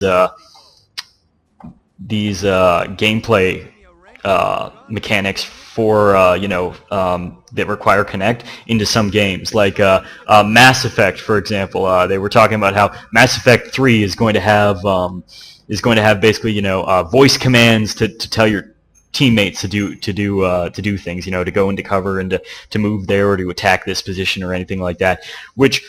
uh, these gameplay mechanics for that require Connect into some games, like Mass Effect, for example. They were talking about how Mass Effect 3 is going to have basically voice commands to tell your teammates to do things, to go into cover and to move there or to attack this position or anything like that, which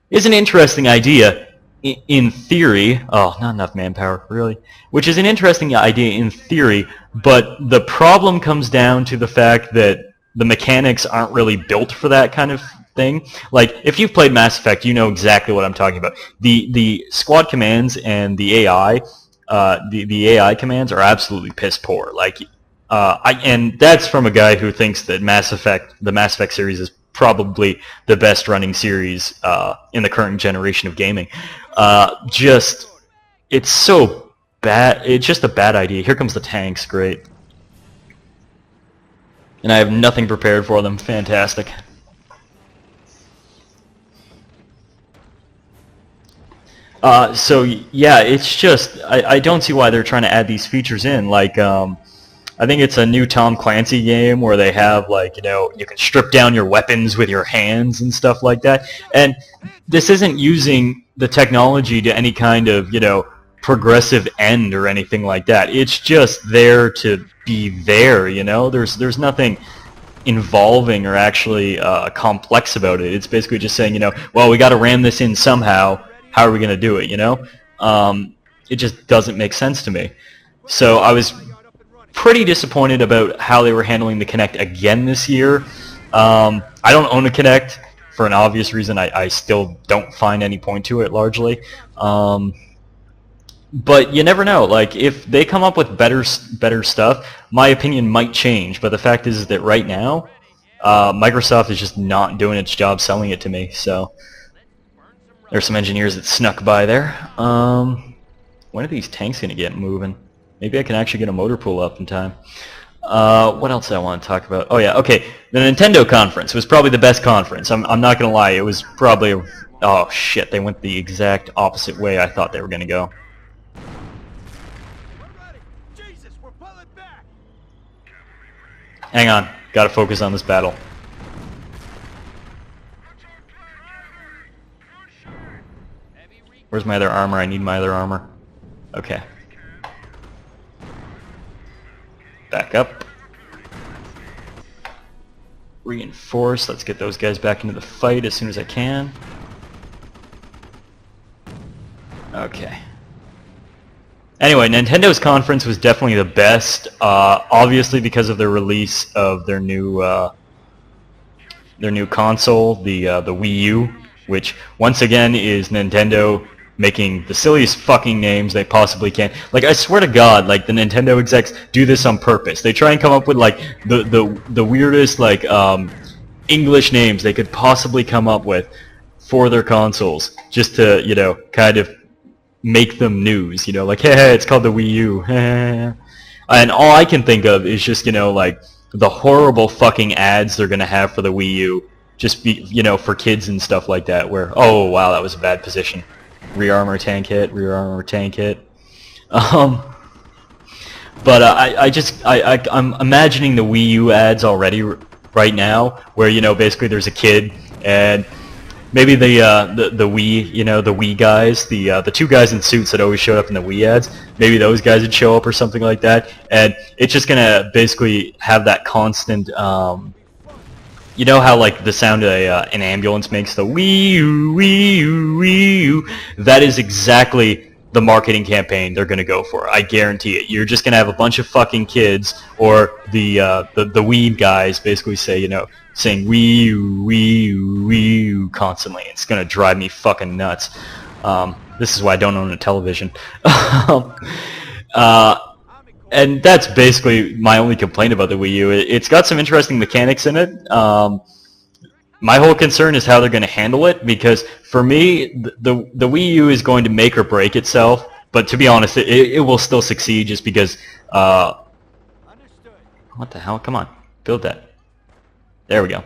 is an interesting idea in theory. Oh, not enough manpower, really. Which is an interesting idea in theory, but the problem comes down to the fact that the mechanics aren't really built for that kind of thing. Like, if you've played Mass Effect, you know exactly what I'm talking about. The squad commands and the AI, the AI commands are absolutely piss poor. Like, and that's from a guy who thinks that the Mass Effect series is probably the best running series in the current generation of gaming. It's so bad. It's just a bad idea. Here comes the tanks. Great. And I have nothing prepared for them. Fantastic. So yeah, it's just I don't see why they're trying to add these features in. Like, I think it's a new Tom Clancy game where they have, like, you can strip down your weapons with your hands and stuff like that. And this isn't using the technology to any kind of, progressive end or anything like that. It's just there to be there, There's nothing involving or actually complex about it. It's basically just saying, well, we got to ram this in somehow. How are we going to do it, It just doesn't make sense to me. So I was pretty disappointed about how they were handling the Kinect again this year. I don't own a Kinect for an obvious reason. I still don't find any point to it, largely. But you never know. Like, if they come up with better stuff, my opinion might change. But the fact is that right now, Microsoft is just not doing its job selling it to me. So there's some engineers that snuck by there. When are these tanks going to get moving? Maybe I can actually get a motor pool up in time. What else do I want to talk about? Oh yeah, okay. The Nintendo conference was probably the best conference. I'm not going to lie. It was probably... Oh shit, they went the exact opposite way I thought they were going to go. Hang on. Got to focus on this battle. Where's my other armor? I need my other armor. Okay. Back up. Reinforce. Let's get those guys back into the fight as soon as I can. Okay. Anyway, Nintendo's conference was definitely the best, obviously because of the release of their new console, the Wii U, which once again is Nintendo making the silliest fucking names they possibly can. Like, I swear to God, like, the Nintendo execs do this on purpose. They try and come up with, like, the weirdest, like, English names they could possibly come up with for their consoles, just to, kind of make them news, like, hey, it's called the Wii U. And all I can think of is just, like, the horrible fucking ads they're gonna have for the Wii U, just be, for kids and stuff like that, where, oh, wow, that was a bad position. Rear armor tank hit, rear armor tank hit. But I'm imagining the Wii U ads already right now, where, basically there's a kid, and maybe the Wii, the Wii guys, the two guys in suits that always showed up in the Wii ads, maybe those guys would show up or something like that, and it's just gonna basically have that constant, you know how, like, the sound an ambulance makes, the wee-oo, wee-oo, wee-oo? That is exactly the marketing campaign they're gonna go for. I guarantee it. You're just gonna have a bunch of fucking kids, or the weed guys basically say, saying wee-oo, wee-oo, wee-oo constantly. It's gonna drive me fucking nuts. This is why I don't own a television. And that's basically my only complaint about the Wii U. It's got some interesting mechanics in it. My whole concern is how they're going to handle it, because for me, the Wii U is going to make or break itself. But to be honest, it will still succeed just because... what the hell? Come on. Build that. There we go.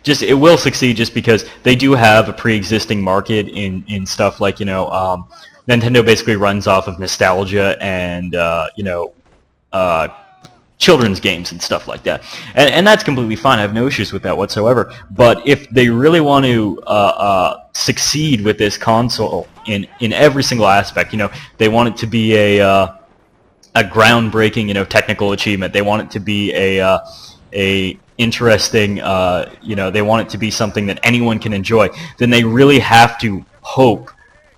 It will succeed just because they do have a pre-existing market in stuff like, Nintendo basically runs off of nostalgia and children's games and stuff like that, and that's completely fine. I have no issues with that whatsoever. But if they really want to succeed with this console in every single aspect, they want it to be a groundbreaking, technical achievement. They want it to be a interesting, they want it to be something that anyone can enjoy. Then they really have to hope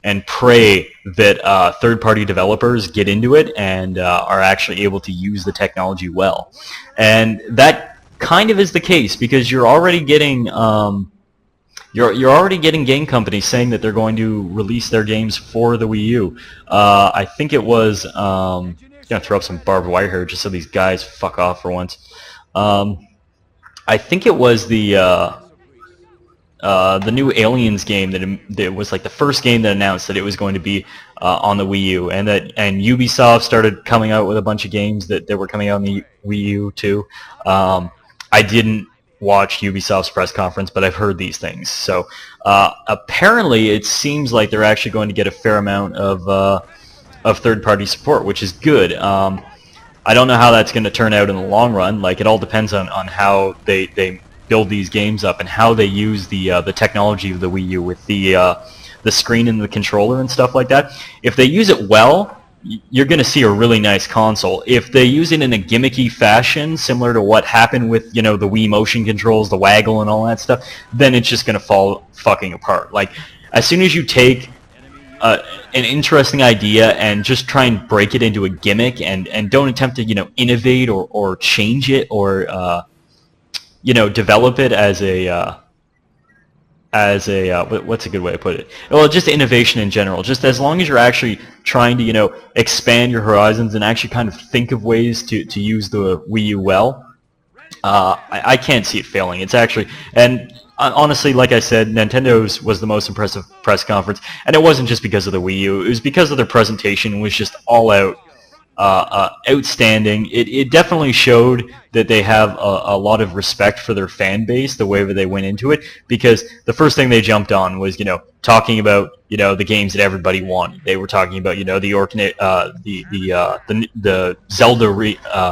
and pray that third-party developers get into it and are actually able to use the technology well. And that kind of is the case, because you're already getting you're already getting game companies saying that they're going to release their games for the Wii U. I think it was I'm gonna throw up some barbed wire here just so these guys fuck off for once. I think it was the new Aliens game that was like the first game that announced that it was going to be on the Wii U, and Ubisoft started coming out with a bunch of games that were coming out on the Wii U too. I didn't watch Ubisoft's press conference, but I've heard these things. So apparently, it seems like they're actually going to get a fair amount of third-party support, which is good. I don't know how that's going to turn out in the long run. Like, it all depends on how they build these games up and how they use the technology of the Wii U with the screen and the controller and stuff like that. If they use it well, you're going to see a really nice console. If they use it in a gimmicky fashion, similar to what happened with the Wii motion controls, the waggle and all that stuff, then it's just going to fall fucking apart. Like, as soon as you take an interesting idea and just try and break it into a gimmick and don't attempt to innovate or change it or develop it as a what's a good way to put it? Well, just innovation in general. Just as long as you're actually trying to expand your horizons and actually kind of think of ways to use the Wii U well, I can't see it failing. It's actually, and honestly, like I said, Nintendo's was the most impressive press conference, and it wasn't just because of the Wii U. It was because of their presentation. It was just all out outstanding. It definitely showed that they have a lot of respect for their fan base, the way that they went into it, because the first thing they jumped on was talking about the games that everybody wanted. They were talking about the Zelda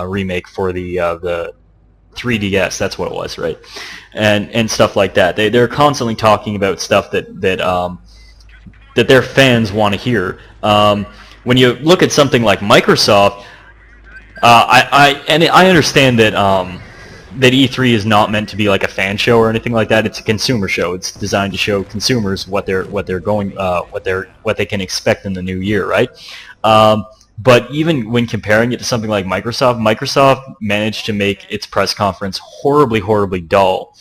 remake for the 3DS. That's what it was, right? And stuff like that. They're constantly talking about stuff that their fans want to hear. When you look at something like Microsoft, I understand that that E3 is not meant to be like a fan show or anything like that. It's a consumer show. It's designed to show consumers what they can expect in the new year, right? But even when comparing it to something like Microsoft managed to make its press conference horribly, horribly dull,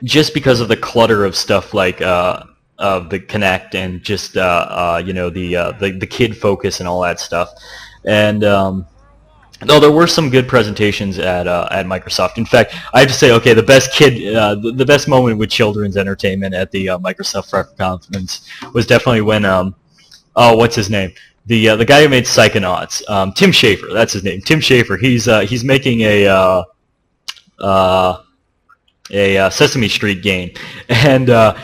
just because of the clutter of stuff like of the Kinect and just the kid focus and all that stuff. And though there were some good presentations at Microsoft. In fact, I have to say, okay, the best best moment with children's entertainment at the Microsoft press conference was definitely when what's his name? The guy who made Psychonauts, Tim Schafer, that's his name. Tim Schafer. He's making a Sesame Street game, and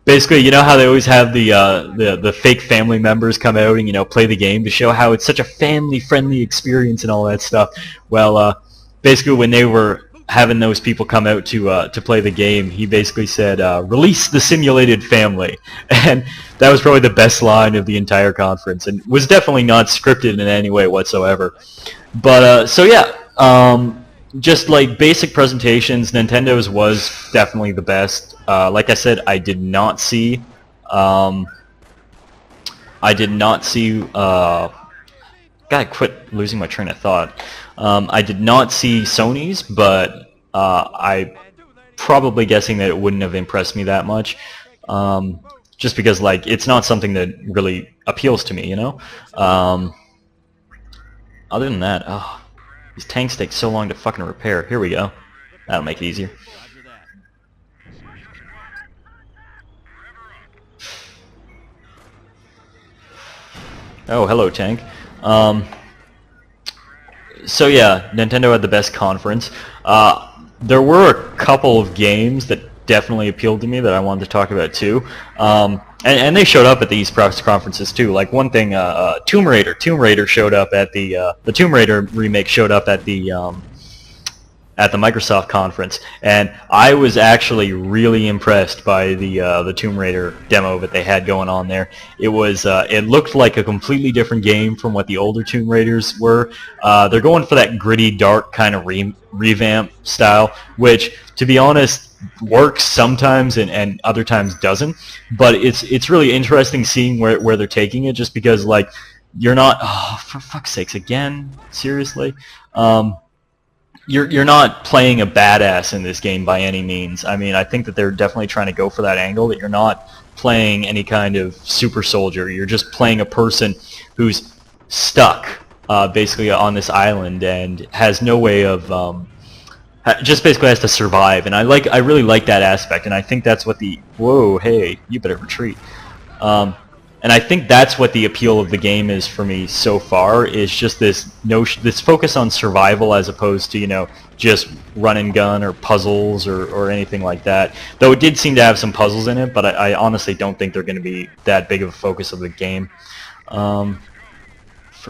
basically, how they always have the fake family members come out and play the game to show how it's such a family-friendly experience and all that stuff. Well, basically, when they were having those people come out to play the game, he basically said, "Release the simulated family," and that was probably the best line of the entire conference, and was definitely not scripted in any way whatsoever. But so yeah, just like basic presentations, Nintendo's was definitely the best. Like I said, I did not see. Gotta quit losing my train of thought. I did not see Sony's, but I probably guessing that it wouldn't have impressed me that much. Just because, like, it's not something that really appeals to me, Other than that, these tanks take so long to fucking repair. Here we go. That'll make it easier. Oh, hello, tank. So yeah, Nintendo had the best conference. There were a couple of games that definitely appealed to me that I wanted to talk about too. and they showed up at these press conferences too. Like one thing, Tomb Raider showed up at the Tomb Raider remake showed up at the Microsoft conference, and I was actually really impressed by the Tomb Raider demo that they had going on there. It was it looked like a completely different game from what the older Tomb Raiders were. They're going for that gritty, dark kind of revamp style, which, to be honest, works sometimes and other times doesn't. But it's really interesting seeing where they're taking it, just because like you're not, oh, for fuck's sakes, again, seriously. You're not playing a badass in this game by any means. I mean, I think that they're definitely trying to go for that angle, that you're not playing any kind of super soldier. You're just playing a person who's stuck basically on this island and has no way of just basically has to survive. And I really like that aspect, and I think that's what the whoa, hey, you better retreat. And I think that's what the appeal of the game is for me so far, is just this notion, this focus on survival as opposed to, you know, just run and gun or puzzles or anything like that. Though it did seem to have some puzzles in it, but I honestly don't think they're going to be that big of a focus of the game. For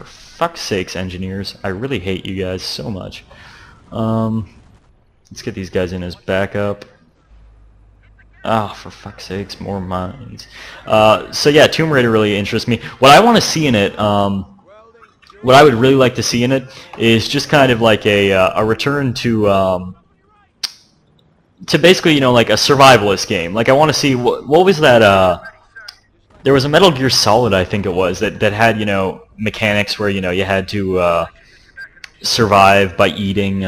fuck's sakes, engineers, I really hate you guys so much. Let's get these guys in as backup. Oh, for fuck's sakes, more mines. So yeah, Tomb Raider really interests me. What I want to see in it, what I would really like to see in it, is just kind of like a return to basically, you know, like a survivalist game. Like I want to see what was that? There was a Metal Gear Solid, I think it was, that had, you know, mechanics where, you know, you had to survive by eating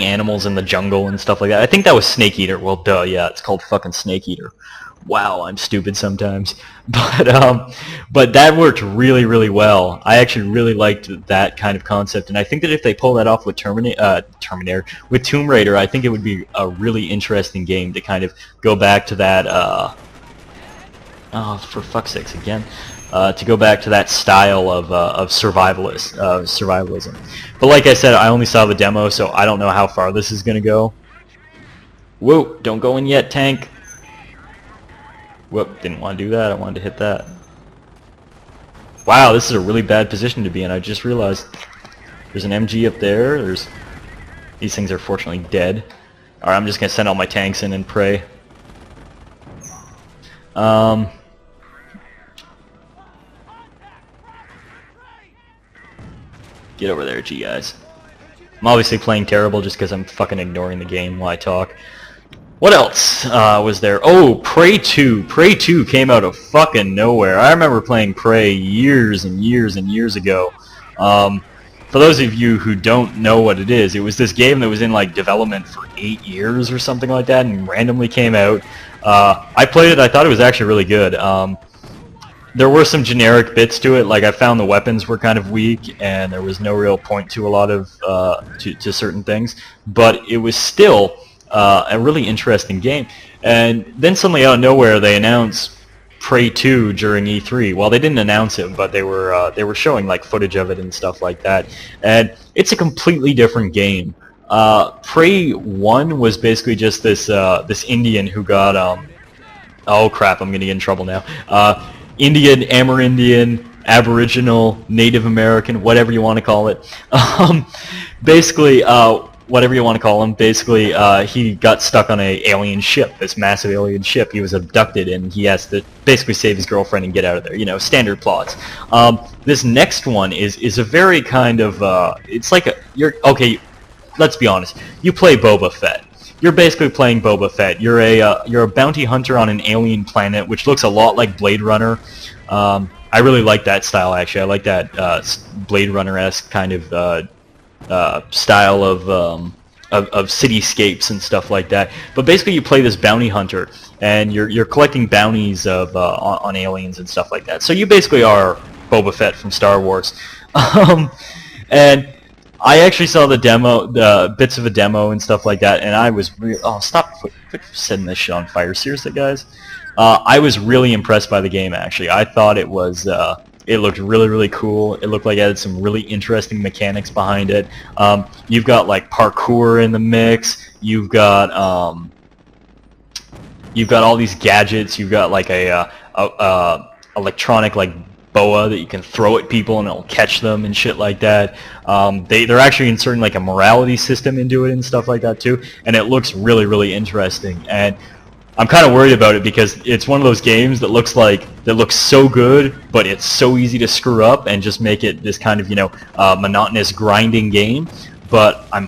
animals in the jungle and stuff like that. I think that was Snake Eater. Well, duh, yeah, it's called fucking Snake Eater. Wow, I'm stupid sometimes. But that worked really, really well. I actually really liked that kind of concept, and I think that if they pull that off with Terminator, with Tomb Raider, I think it would be a really interesting game to kind of go back to that. Oh, for fuck's sakes, again. To go back to that style of survivalism. But like I said, I only saw the demo, so I don't know how far this is going to go. Whoa, don't go in yet, tank. Whoop, didn't want to do that. I wanted to hit that. Wow, this is a really bad position to be in. I just realized there's an MG up there. These things are fortunately dead. Alright, I'm just going to send all my tanks in and pray. Get over there, G guys. I'm obviously playing terrible just because I'm fucking ignoring the game while I talk. What else was there? Oh, Prey 2. Prey 2 came out of fucking nowhere. I remember playing Prey years and years and years ago. For those of you who don't know what it is, it was this game that was in like development for 8 years or something like that and randomly came out. I played it. I thought it was actually really good. There were some generic bits to it, like I found the weapons were kind of weak, and there was no real point to a lot of to certain things. But it was still a really interesting game. And then suddenly out of nowhere, they announced Prey 2 during E3. Well, they didn't announce it, but they were showing like footage of it and stuff like that. And it's a completely different game. Prey 1 was basically just this Indian who got oh crap, I'm gonna get in trouble now. Indian, Amerindian, Aboriginal, Native American, whatever you want to call it. Basically, whatever you want to call him, basically he got stuck on a alien ship, this massive alien ship. He was abducted, and he has to basically save his girlfriend and get out of there. You know, standard plots. This next one is a very kind of, it's like okay, let's be honest. You play Boba Fett. You're basically playing Boba Fett. You're a bounty hunter on an alien planet, which looks a lot like Blade Runner. I really like that style, actually. I like that Blade Runner-esque kind of style of cityscapes and stuff like that. But basically, you play this bounty hunter, and you're collecting bounties on aliens and stuff like that. So you basically are Boba Fett from Star Wars, and I actually saw the demo, the bits of a demo and stuff like that, and I was oh, stop setting this shit on fire, seriously, guys. I was really impressed by the game, actually. I thought it was, it looked really, really cool. It looked like it had some really interesting mechanics behind it. You've got, like, parkour in the mix. You've got, you've got all these gadgets. You've got like electronic like boa that you can throw at people and it'll catch them and shit like that. They're actually inserting like a morality system into it and stuff like that too, and it looks really, really interesting. And I'm kind of worried about it because it's one of those games that looks so good, but it's so easy to screw up and just make it this kind of monotonous grinding game. But I'm